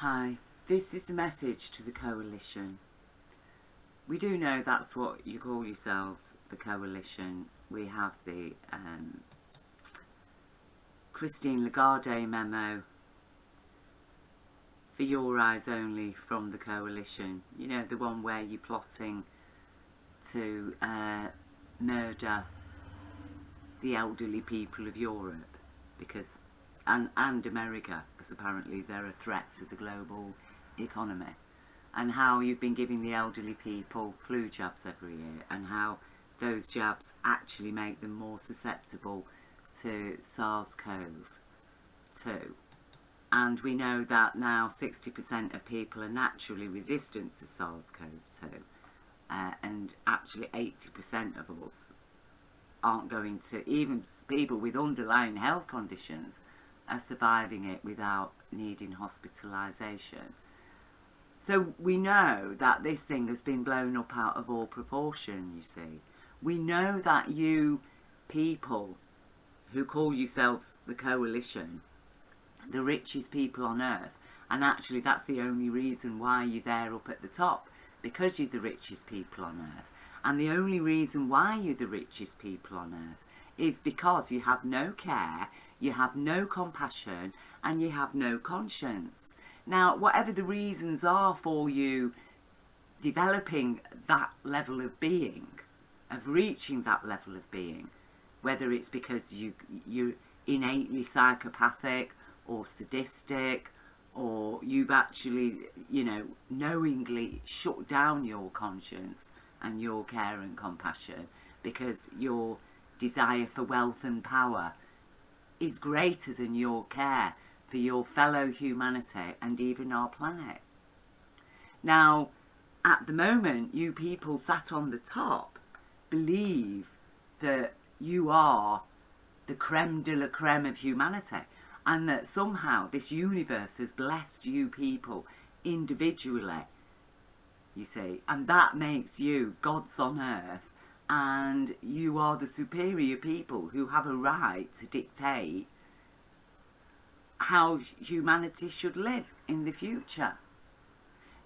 Hi, this is a message to the coalition. We do know that's what you call yourselves, the coalition. We have the Christine Lagarde memo, for your eyes only, from the coalition. You know, the one where you're plotting to murder the elderly people of Europe, because and America, because apparently they're a threat to the global economy, and how you've been giving the elderly people flu jabs every year, and how those jabs actually make them more susceptible to SARS-CoV-2. And we know that now 60% of people are naturally resistant to SARS-CoV-2, and actually 80% of us aren't going to, even people with underlying health conditions are surviving it without needing hospitalisation. So we know that this thing has been blown up out of all proportion, you see. We know that you people who call yourselves the coalition, the richest people on earth, and actually that's the only reason why you're there up at the top, because you're the richest people on earth. And the only reason why you're the richest people on earth is because you have no care, you have no compassion, and you have no conscience. Now, whatever the reasons are for you developing that level of being, of reaching that level of being, whether it's because you're innately psychopathic or sadistic, or you've actually, you know, knowingly shut down your conscience and your care and compassion because your desire for wealth and power is greater than your care for your fellow humanity and even our planet. Now, at the moment, you people sat on the top believe that you are the creme de la creme of humanity, and that somehow this universe has blessed you people individually, you see, and that makes you gods on earth, and you are the superior people who have a right to dictate how humanity should live in the future.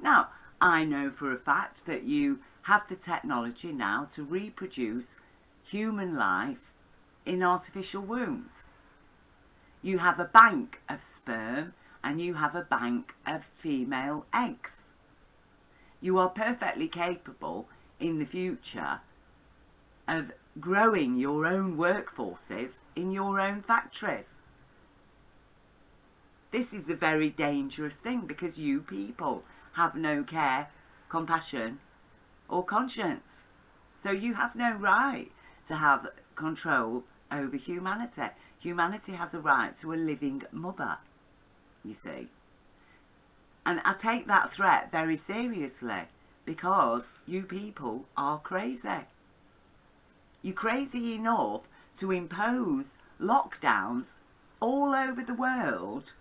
Now, I know for a fact that you have the technology now to reproduce human life in artificial wombs. You have a bank of sperm and you have a bank of female eggs. You are perfectly capable in the future of growing your own workforces in your own factories. This is a very dangerous thing because you people have no care, compassion or conscience. So you have no right to have control over humanity. Humanity has a right to a living mother, you see. And I take that threat very seriously because you people are crazy. You're crazy enough to impose lockdowns all over the world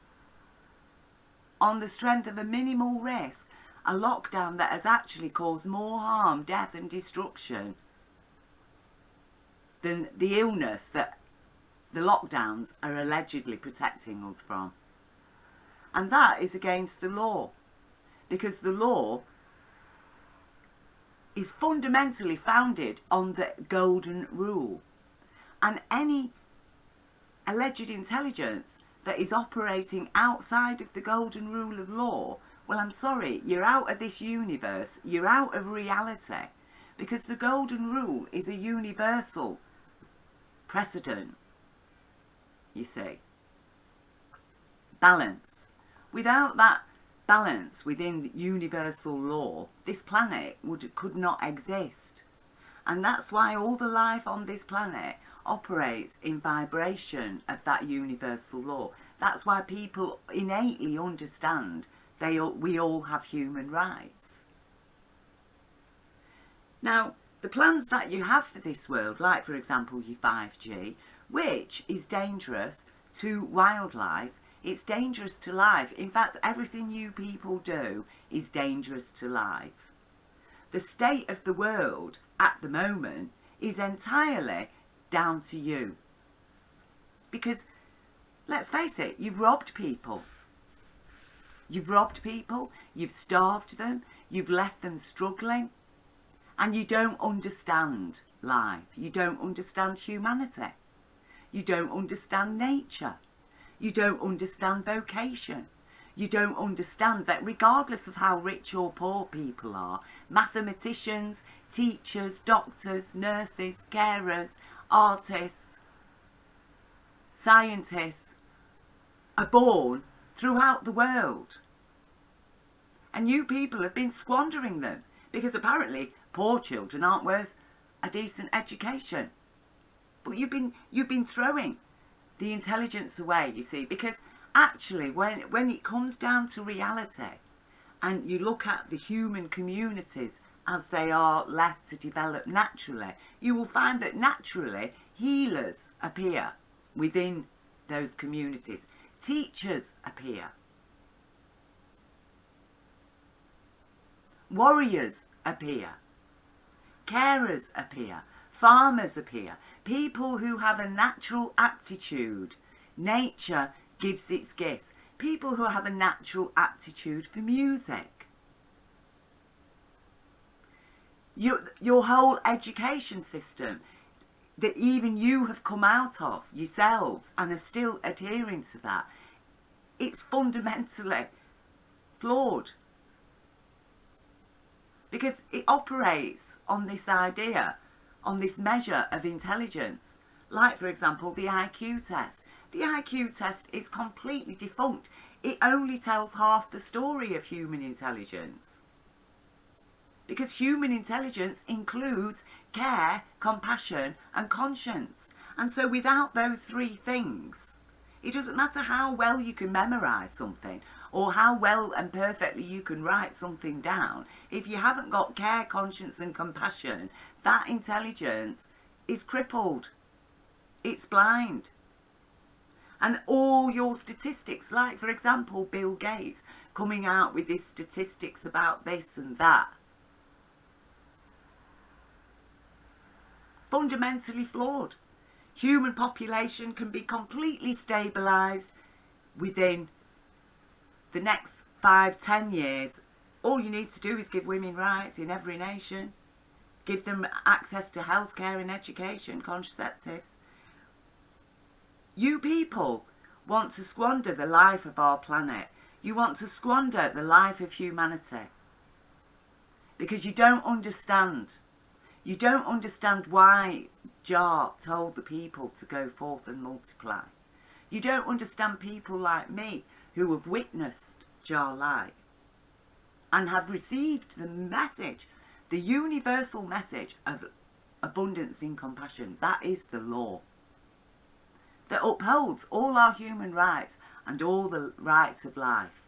on the strength of a minimal risk, a lockdown that has actually caused more harm, death and destruction than the illness that the lockdowns are allegedly protecting us from. And that is against the law, because the law is fundamentally founded on the golden rule. And any alleged intelligence that is operating outside of the golden rule of law, well, I'm sorry, you're out of this universe, you're out of reality, because the golden rule is a universal precedent, you see. Balance. Without that balance within universal law, this planet could not exist. And that's why all the life on this planet operates in vibration of that universal law. That's why people innately understand we all have human rights. Now, the plans that you have for this world, like for example your 5G, which is dangerous to wildlife, it's dangerous to life. In fact, everything you people do is dangerous to life. The state of the world at the moment is entirely down to you. Because, let's face it, you've robbed people. You've robbed people, you've starved them, you've left them struggling, and you don't understand life. You don't understand humanity. You don't understand nature. You don't understand vocation. You don't understand that regardless of how rich or poor people are, mathematicians, teachers, doctors, nurses, carers, artists, scientists are born throughout the world. And you people have been squandering them because apparently poor children aren't worth a decent education. But you've been throwing the intelligence away, you see, because actually when it comes down to reality and you look at the human communities as they are left to develop naturally, you will find that naturally healers appear within those communities. Teachers appear. Warriors appear. Carers appear. Farmers appear. People who have a natural aptitude. Nature gives its gifts. People who have a natural aptitude for music. Your whole education system that even you have come out of yourselves and are still adhering to that, it's fundamentally flawed. Because it operates on this idea, on this measure of intelligence. Like, for example, the IQ test. The IQ test is completely defunct. It only tells half the story of human intelligence. Because human intelligence includes care, compassion and conscience. And so without those three things, it doesn't matter how well you can memorise something or how well and perfectly you can write something down. If you haven't got care, conscience and compassion, that intelligence is crippled. It's blind. And all your statistics, like for example Bill Gates coming out with his statistics about this and that, fundamentally flawed. Human population can be completely stabilised within the next 5-10 years. All you need to do is give women rights in every nation. Give them access to healthcare and education, contraceptives. You people want to squander the life of our planet. You want to squander the life of humanity. Because you don't understand. You don't understand why Jah told the people to go forth and multiply. You don't understand people like me who have witnessed Jah light and have received the message, the universal message of abundance in compassion. That is the law that upholds all our human rights and all the rights of life.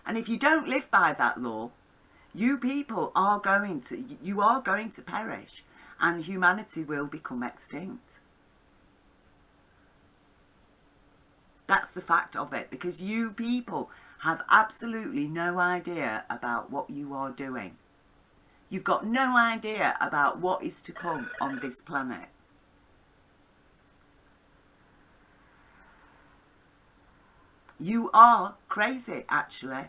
And if you don't live by that law, you people are going to perish and humanity will become extinct. That's the fact of it, because you people have absolutely no idea about what you are doing. You've got no idea about what is to come on this planet. You are crazy, actually.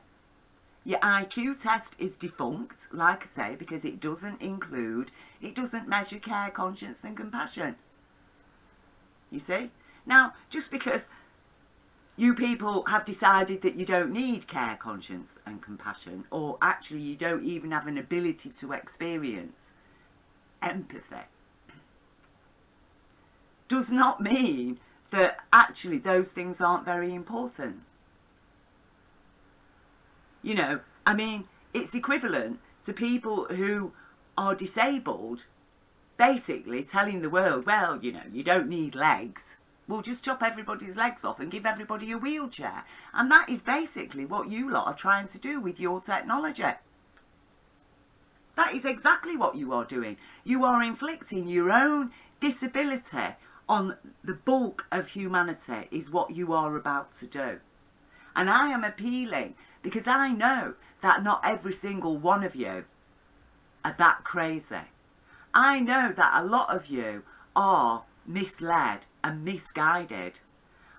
Your IQ test is defunct, like I say, because it doesn't measure care, conscience and compassion. You see? Now, just because you people have decided that you don't need care, conscience and compassion, or actually you don't even have an ability to experience empathy, does not mean that actually those things aren't very important. You know, I mean, it's equivalent to people who are disabled basically telling the world, well, you know, you don't need legs. We'll just chop everybody's legs off and give everybody a wheelchair. And that is basically what you lot are trying to do with your technology. That is exactly what you are doing. You are inflicting your own disability on the bulk of humanity is what you are about to do. And I am appealing because I know that not every single one of you are that crazy. I know that a lot of you are misled and misguided.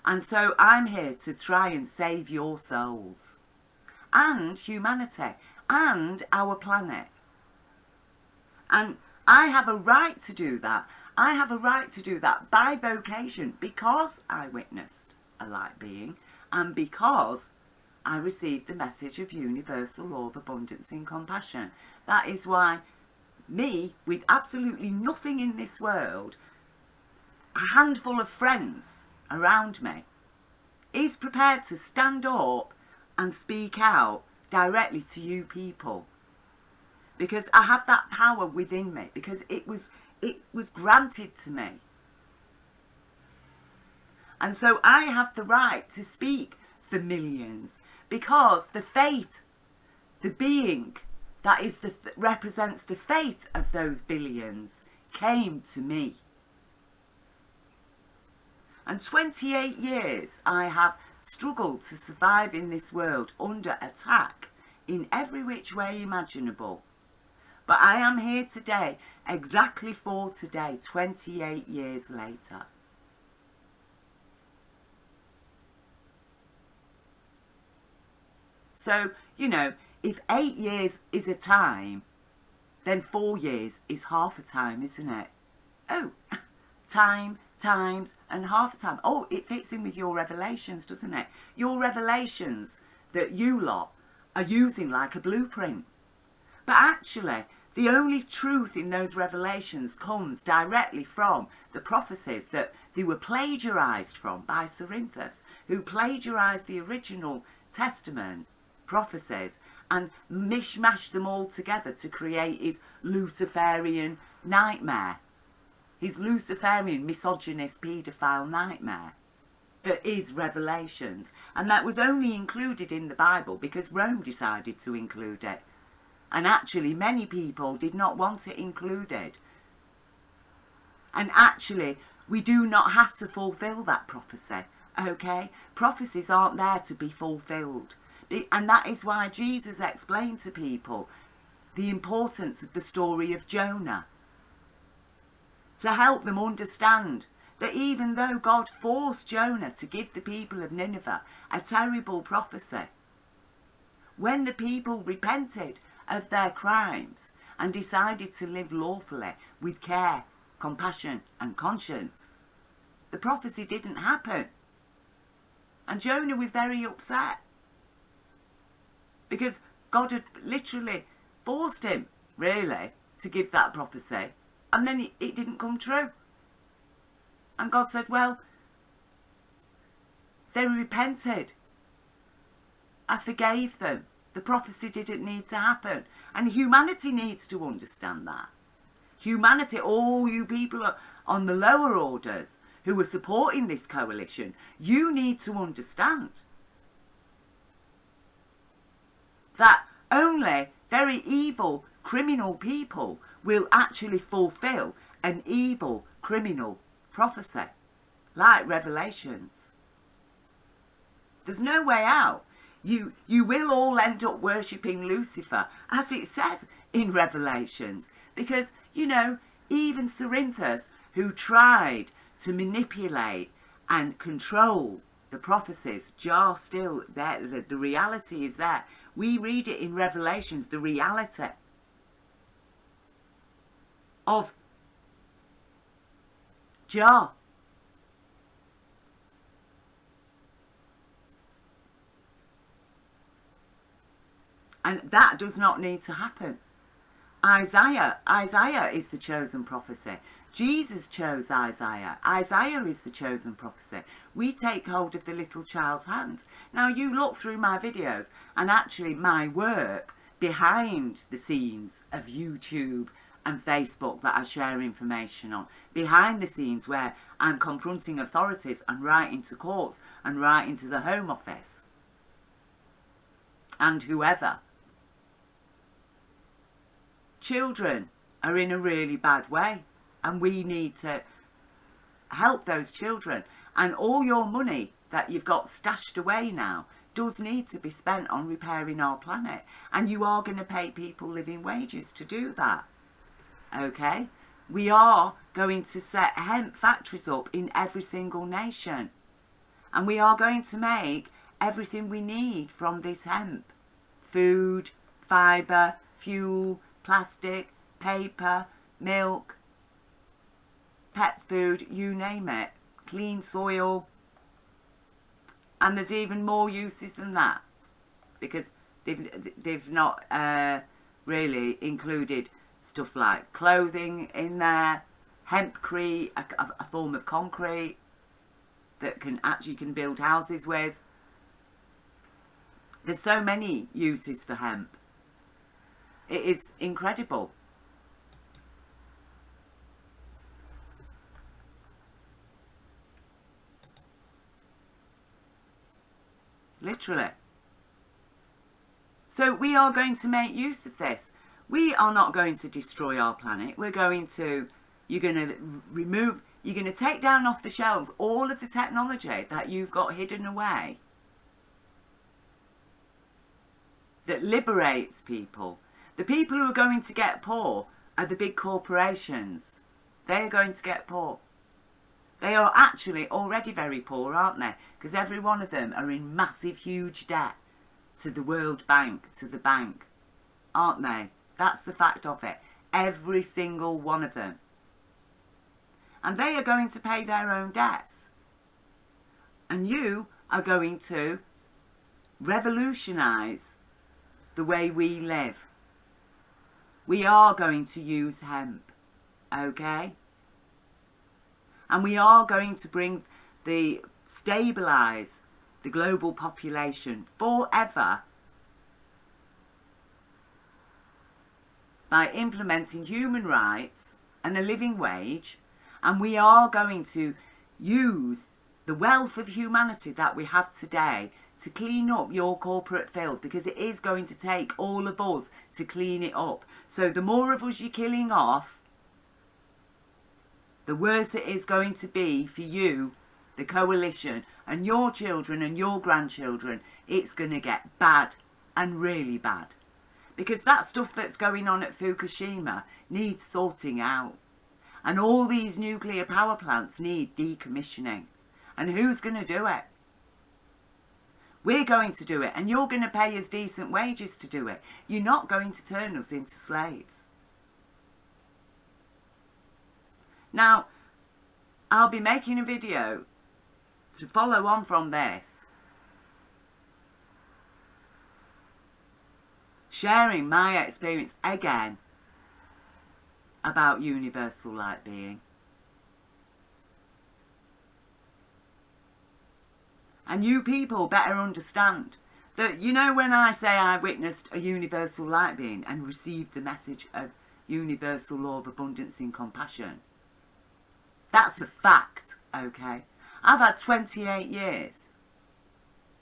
And so I'm here to try and save your souls and humanity and our planet. And I have a right to do that. I have a right to do that by vocation, because I witnessed a light being and because I received the message of universal law of abundance in compassion. That is why me, with absolutely nothing in this world, a handful of friends around me, is prepared to stand up and speak out directly to you people. Because I have that power within me, because it was granted to me. And so I have the right to speak for millions, because the faith, the being that is represents the faith of those billions, came to me. And 28 years I have struggled to survive in this world under attack in every which way imaginable. But I am here today, exactly for today, 28 years later. So, you know, if 8 years is a time, then 4 years is half a time, isn't it? Oh, time, times, and half a time. Oh, it fits in with your revelations, doesn't it? Your revelations that you lot are using like a blueprint. But actually, the only truth in those revelations comes directly from the prophecies that they were plagiarised from by Cerinthus, who plagiarised the original Testament prophecies and mishmashed them all together to create his Luciferian nightmare, his Luciferian misogynist paedophile nightmare that is Revelations. And that was only included in the Bible because Rome decided to include it. And actually many people did not want it included. And actually we do not have to fulfill that prophecy, okay? Prophecies aren't there to be fulfilled. And that is why Jesus explained to people the importance of the story of Jonah, to help them understand that even though God forced Jonah to give the people of Nineveh a terrible prophecy, when the people repented of their crimes and decided to live lawfully with care, compassion and conscience, the prophecy didn't happen. And Jonah was very upset, because God had literally forced him, really, to give that prophecy. And then it didn't come true. And God said, well, they repented. I forgave them. The prophecy didn't need to happen. And humanity needs to understand that. Humanity, all you people on the lower orders who are supporting this coalition, you need to understand that only very evil, criminal people will actually fulfill an evil, criminal prophecy, like Revelations. There's no way out. You will all end up worshipping Lucifer, as it says in Revelations, because, you know, even Cerinthus, who tried to manipulate and control the prophecies, jar still there. The reality is there. We read it in Revelations, the reality of Jah. And that does not need to happen. Isaiah is the chosen prophecy. Jesus chose Isaiah. Isaiah is the chosen prophecy. We take hold of the little child's hand. Now you look through my videos and actually my work behind the scenes of YouTube and Facebook that I share information on. Behind the scenes where I'm confronting authorities and writing to courts and writing to the Home Office and whoever. Children are in a really bad way. And we need to help those children. And all your money that you've got stashed away now does need to be spent on repairing our planet. And you are going to pay people living wages to do that. Okay? We are going to set hemp factories up in every single nation. And we are going to make everything we need from this hemp. Food, fibre, fuel, plastic, paper, milk, pet food, you name it. Clean soil. And there's even more uses than that. Because they've not really included stuff like clothing in there, hempcrete, a form of concrete that you can build houses with. There's so many uses for hemp. It is incredible. Literally. So we are going to make use of this. We are not going to destroy our planet. You're going to take down off the shelves all of the technology that you've got hidden away that liberates people. The people who are going to get poor are the big corporations. They are going to get poor. They are actually already very poor, aren't they? Because every one of them are in massive, huge debt to the World Bank, to the bank, aren't they? That's the fact of it. Every single one of them. And they are going to pay their own debts. And you are going to revolutionise the way we live. We are going to use hemp, okay? And we are going to stabilise the global population forever by implementing human rights and a living wage. And we are going to use the wealth of humanity that we have today to clean up your corporate filth, because it is going to take all of us to clean it up. So the more of us you're killing off, the worse it is going to be for you, the coalition, and your children and your grandchildren. It's going to get bad, and really bad. Because that stuff that's going on at Fukushima needs sorting out. And all these nuclear power plants need decommissioning. And who's going to do it? We're going to do it, and you're going to pay us decent wages to do it. You're not going to turn us into slaves. Now, I'll be making a video to follow on from this, sharing my experience again about universal light being. And you people better understand that, you know, when I say I witnessed a universal light being and received the message of universal law of abundance and compassion, that's a fact, okay? I've had 28 years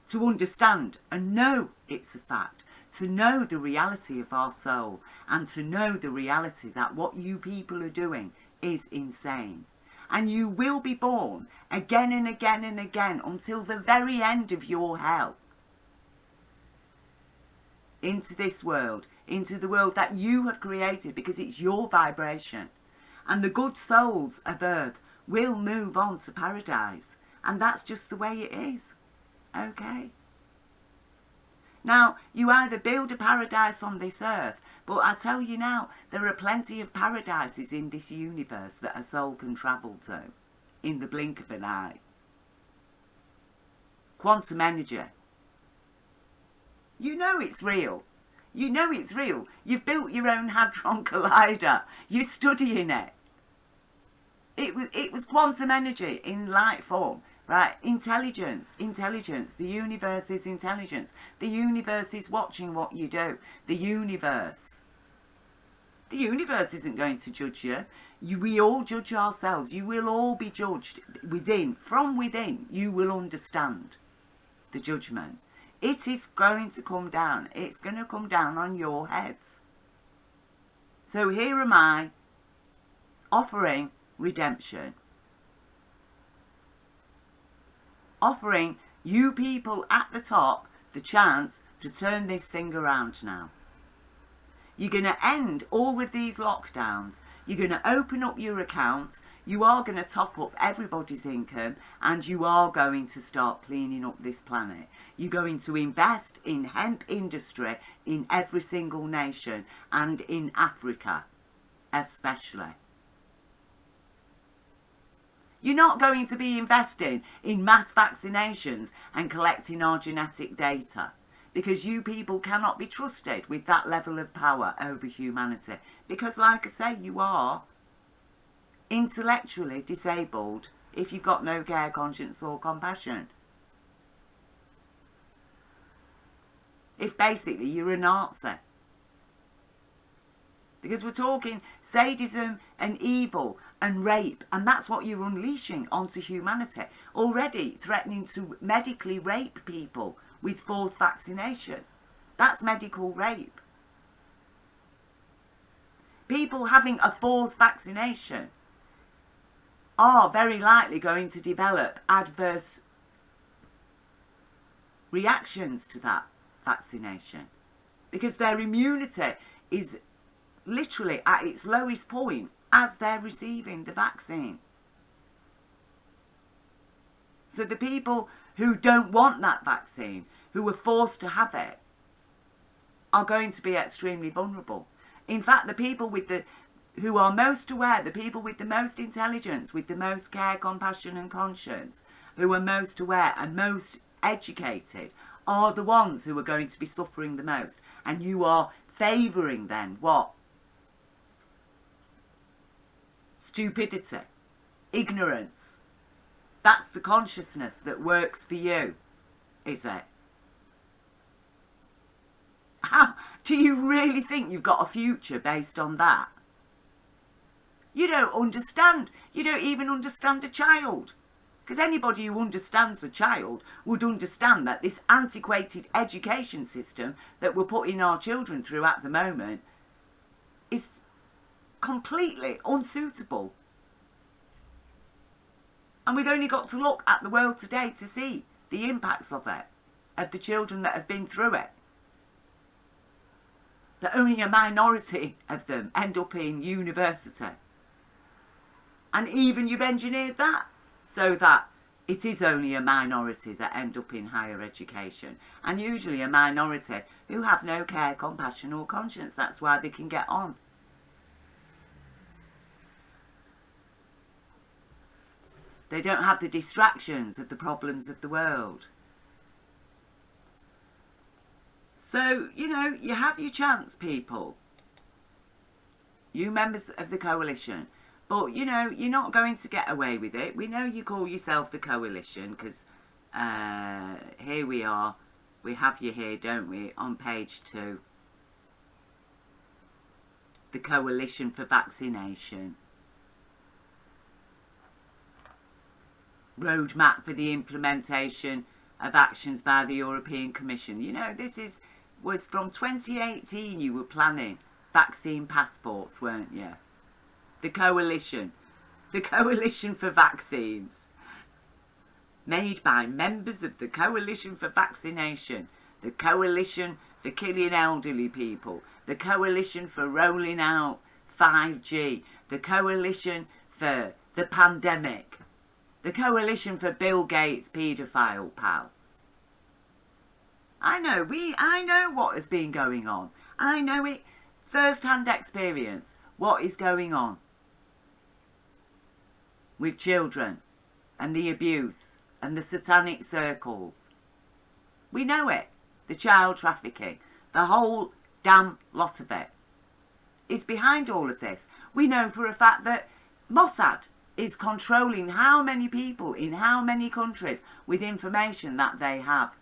to understand and know it's a fact, to know the reality of our soul, and to know the reality that what you people are doing is insane. And you will be born again and again and again until the very end of your hell. Into this world, into the world that you have created, because it's your vibration. And the good souls of earth will move on to paradise. And that's just the way it is. Okay? Now, you either build a paradise on this earth, but I tell you now, there are plenty of paradises in this universe that a soul can travel to in the blink of an eye. Quantum energy. You know it's real. You know it's real. You've built your own Hadron Collider. You're studying it. It was quantum energy in light form. Right, intelligence. The universe is intelligence. The universe is watching what you do. The universe isn't going to judge you. We all judge ourselves. You will all be judged within. From within, you will understand the judgment. It is going to come down. It's going to come down on your heads. So here am I, offering redemption. Offering you people at the top the chance to turn this thing around now. You're going to end all of these lockdowns. You're going to open up your accounts. You are going to top up everybody's income, and you are going to start cleaning up this planet. You're going to invest in hemp industry in every single nation, and in Africa especially. You're not going to be investing in mass vaccinations and collecting our genetic data, because you people cannot be trusted with that level of power over humanity. Because, like I say, you are intellectually disabled if you've got no care, conscience or compassion. If basically you're a Nazi. Because we're talking sadism and evil and rape, and that's what you're unleashing onto humanity. Already threatening to medically rape people with forced vaccination. That's medical rape. People having a forced vaccination are very likely going to develop adverse reactions to that vaccination, because their immunity is literally at its lowest point as they're receiving the vaccine. So the people who don't want that vaccine, who are forced to have it, are going to be extremely vulnerable. In fact, the people who are most aware, the people with the most intelligence, with the most care, compassion and conscience, who are most aware and most educated, are the ones who are going to be suffering the most. And you are favouring then what? Stupidity, ignorance. That's the consciousness that works for you, is it? How do you really think you've got a future based on that? You don't understand. You don't even understand a child. Because anybody who understands a child would understand that this antiquated education system that we're putting our children through at the moment is completely unsuitable. And we've only got to look at the world today to see the impacts of it, of the children that have been through it. That only a minority of them end up in university. And even you've engineered that so that it is only a minority that end up in higher education. And usually a minority who have no care, compassion or conscience. That's why they can get on. They don't have the distractions of the problems of the world. So, you know, you have your chance, people. You members of the coalition. But, you know, you're not going to get away with it. We know you call yourself the coalition because here we are. We have you here, don't we, on page 2. The Coalition for Vaccination. Roadmap for the implementation of actions by the European Commission. You know, this was from 2018 you were planning vaccine passports, weren't you? The Coalition for Vaccines. Made by members of the Coalition for Vaccination, the Coalition for Killing Elderly People, the Coalition for Rolling Out 5G, the Coalition for the Pandemic, the Coalition for Bill Gates' paedophile pal. I know what has been going on. I know it, first-hand experience, what is going on with children and the abuse and the satanic circles. We know it. The child trafficking, the whole damn lot of it is behind all of this. We know for a fact that Mossad is controlling how many people in how many countries with information that they have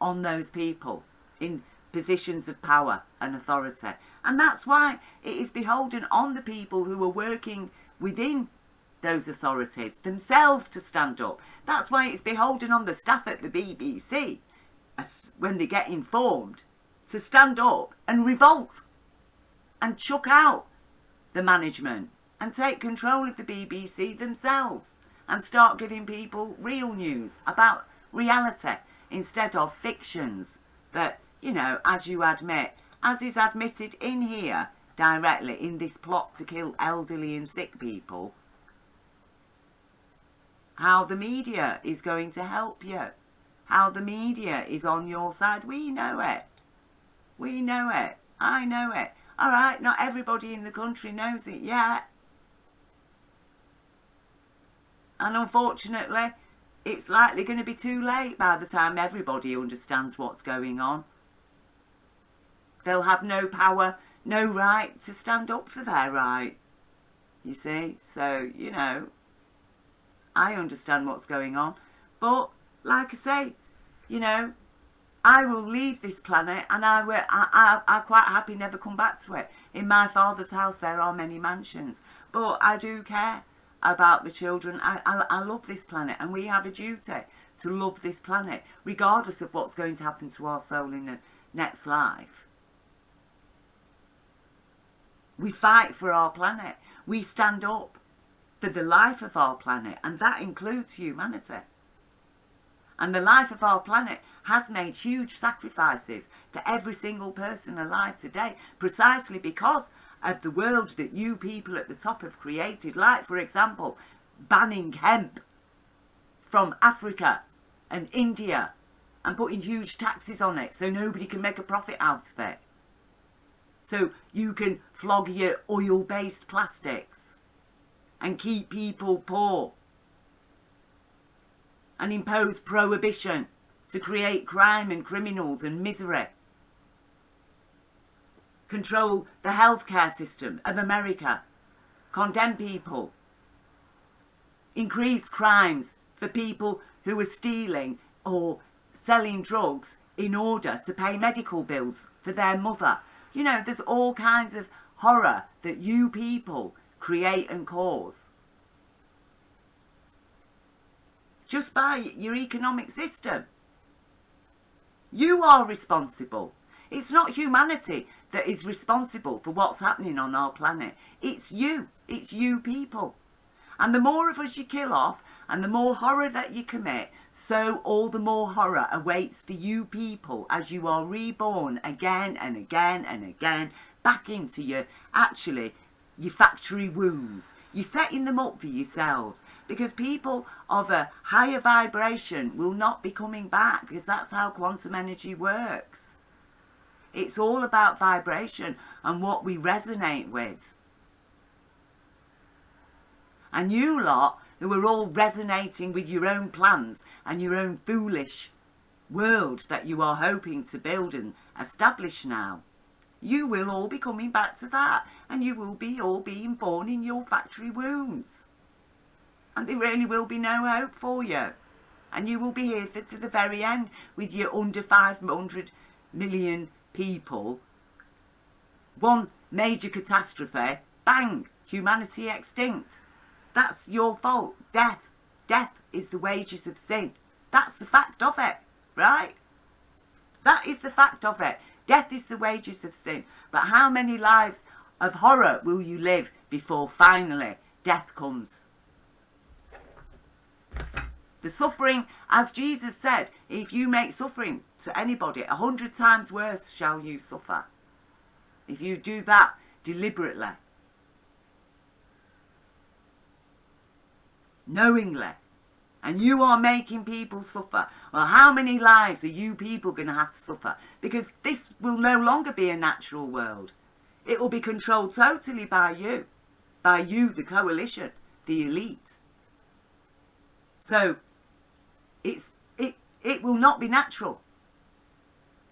on those people in positions of power and authority. And that's why it is beholden on the people who are working within those authorities themselves to stand up. That's why it's beholden on the staff at the BBC, when they get informed, to stand up and revolt and chuck out the management and take control of the BBC themselves and start giving people real news about reality instead of fictions that, you know, as you admit, as is admitted in here directly in this plot to kill elderly and sick people, how the media is going to help you, how the media is on your side. We know it. We know it. I know it. All right, not everybody in the country knows it yet. And unfortunately, it's likely going to be too late by the time everybody understands what's going on. They'll have no power, no right to stand up for their right. You see? So, you know, I understand what's going on. But, like I say, you know, I will leave this planet and I'm quite happy never come back to it. In my Father's house there are many mansions. But I do care about the children. I love this planet, and we have a duty to love this planet, regardless of what's going to happen to our soul in the next life. We fight for our planet. We stand up for the life of our planet, and that includes humanity. And the life of our planet has made huge sacrifices for every single person alive today, precisely because of the world that you people at the top have created. Like, for example, banning hemp from Africa and India and putting huge taxes on it so nobody can make a profit out of it. So you can flog your oil-based plastics and keep people poor and impose prohibition to create crime and criminals and misery. Control the healthcare system of America. Condemn people. Increase crimes for people who are stealing or selling drugs in order to pay medical bills for their mother. You know, there's all kinds of horror that you people create and cause just by your economic system. You are responsible. It's not humanity that is responsible for what's happening on our planet. It's you. It's you people. And the more of us you kill off and the more horror that you commit, so all the more horror awaits for you people as you are reborn again and again and again back into your factory wombs. You're setting them up for yourselves, because people of a higher vibration will not be coming back, because that's how quantum energy works. It's all about vibration and what we resonate with. And you lot who are all resonating with your own plans and your own foolish world that you are hoping to build and establish now, you will all be coming back to that, and you will be all being born in your factory wombs. And there really will be no hope for you. And you will be here to the very end with your under 500 million people. One major catastrophe, bang, humanity extinct. That's your fault. Death. Death is the wages of sin. That's the fact of it, right? That is the fact of it. Death is the wages of sin. But how many lives of horror will you live before finally death comes? The suffering, as Jesus said, if you make suffering to anybody, 100 times worse shall you suffer. If you do that deliberately, knowingly, and you are making people suffer, well, how many lives are you people going to have to suffer? Because this will no longer be a natural world. It will be controlled totally by you, the coalition, the elite. So it will not be natural.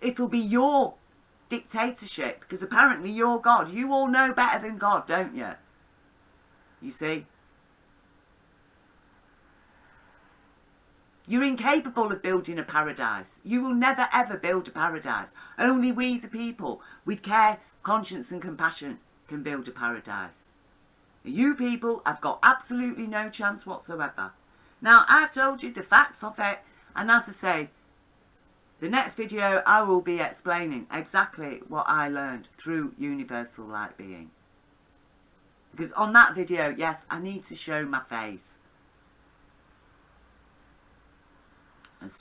It'll be your dictatorship, because apparently you're God. You all know better than God, don't you? You see? You're incapable of building a paradise. You will never ever build a paradise. Only we, the people, with care, conscience and compassion, can build a paradise. You people have got absolutely no chance whatsoever. Now, I've told you the facts of it, and as I say, the next video I will be explaining exactly what I learned through Universal Light Being. Because on that video, yes, I need to show my face.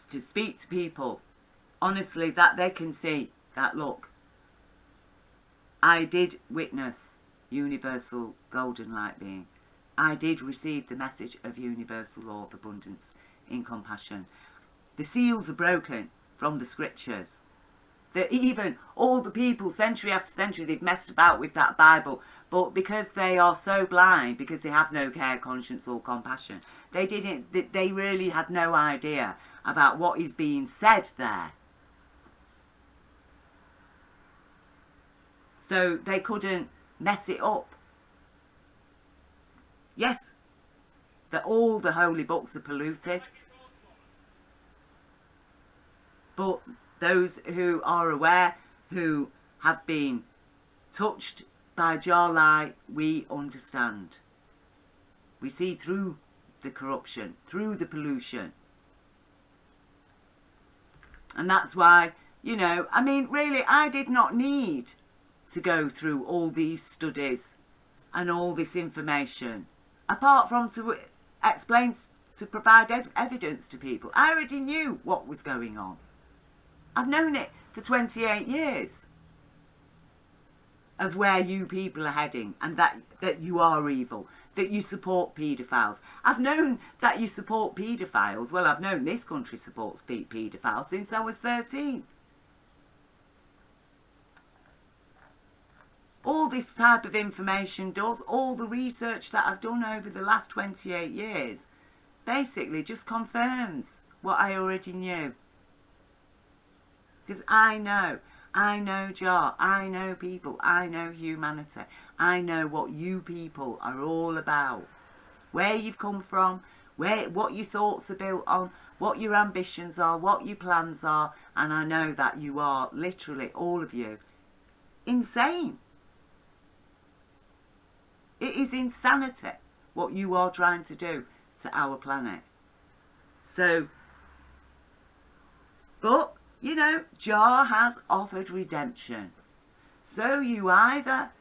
To speak to people honestly, that they can see that, look, I did witness universal golden light being. I did receive the message of universal law of abundance in compassion. The seals are broken from the scriptures. That even all the people, century after century, they've messed about with that Bible, but because they are so blind, because they have no care, conscience or compassion, they really had no idea about what is being said there. So they couldn't mess it up. Yes, that all the holy books are polluted, but those who are aware, who have been touched by Jar light, we understand. We see through the corruption, through the pollution. And that's why, you know, I mean, really, I did not need to go through all these studies and all this information, apart from to explain, to provide evidence to people. I already knew what was going on. I've known it for 28 years of where you people are heading, and that you are evil, that you support paedophiles. I've known that you support paedophiles. Well, I've known this country supports paedophiles since I was 13. All this type of information does, all the research that I've done over the last 28 years, basically just confirms what I already knew. Because I know Jar, I know people, I know humanity, I know what you people are all about, where you've come from, what your thoughts are built on, what your ambitions are, what your plans are, and I know that you are, literally all of you, insane. It is insanity what you are trying to do to our planet. So, but, you know, Jar has offered redemption. So you either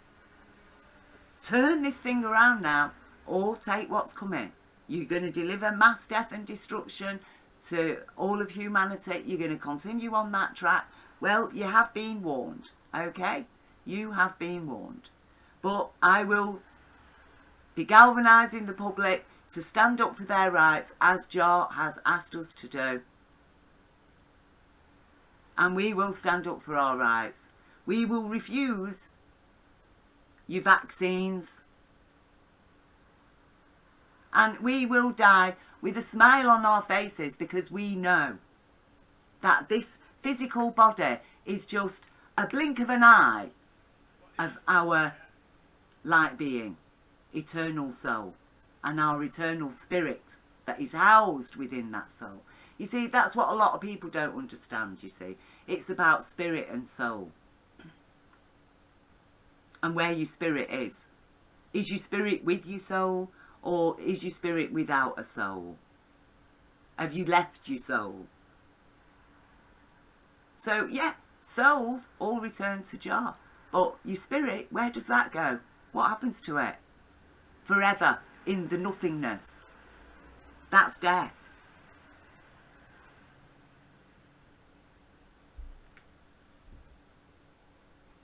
turn this thing around now or take what's coming. You're going to deliver mass death and destruction to all of humanity. You're going to continue on that track. Well, you have been warned, okay? You have been warned. But I will be galvanising the public to stand up for their rights, as Jar has asked us to do. And we will stand up for our rights. We will refuse your vaccines. And we will die with a smile on our faces, because we know that this physical body is just a blink of an eye of our light being, eternal soul, and our eternal spirit that is housed within that soul. You see, that's what a lot of people don't understand, you see. It's about spirit and soul. And where your spirit is. Is your spirit with your soul, or is your spirit without a soul? Have you left your soul? So, yeah, souls all return to Jar. But your spirit, where does that go? What happens to it? Forever in the nothingness. That's death.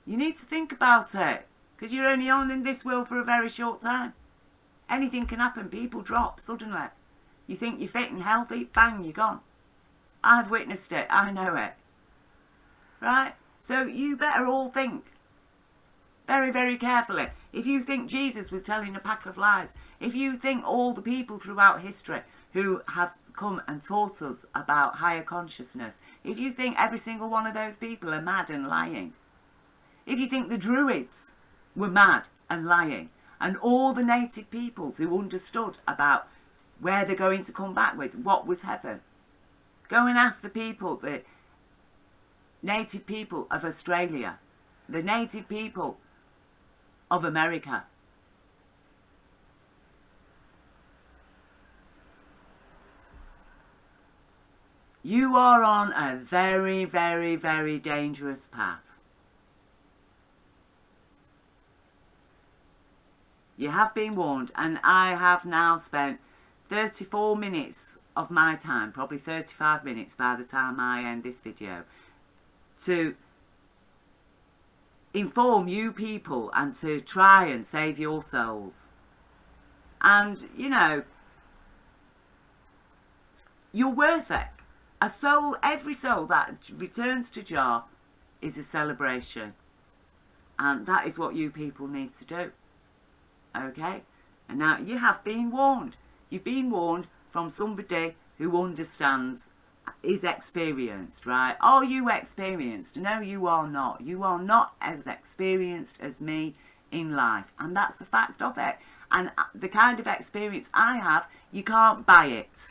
You need to think about it, because you're only on in this world for a very short time. Anything can happen. People drop suddenly. You think you're fit and healthy, bang, you're gone. I've witnessed it. I know it. Right? So you better all think very, very carefully. If you think Jesus was telling a pack of lies, if you think all the people throughout history who have come and taught us about higher consciousness, if you think every single one of those people are mad and lying, if you think the Druids were mad and lying, and all the native peoples who understood about where they're going to come back with, what was heaven, go and ask the people, the native people of Australia, the native people of America. You are on a very, very, very dangerous path. You have been warned, and I have now spent 34 minutes of my time, probably 35 minutes by the time I end this video, to inform you people and to try and save your souls. And, you know, you're worth it. A soul, every soul that returns to Jah is a celebration. And that is what you people need to do. Okay? And now you have been warned. You've been warned from somebody who understands, is experienced, right? Are you experienced? No, you are not. You are not as experienced as me in life. And that's the fact of it. And the kind of experience I have, you can't buy it.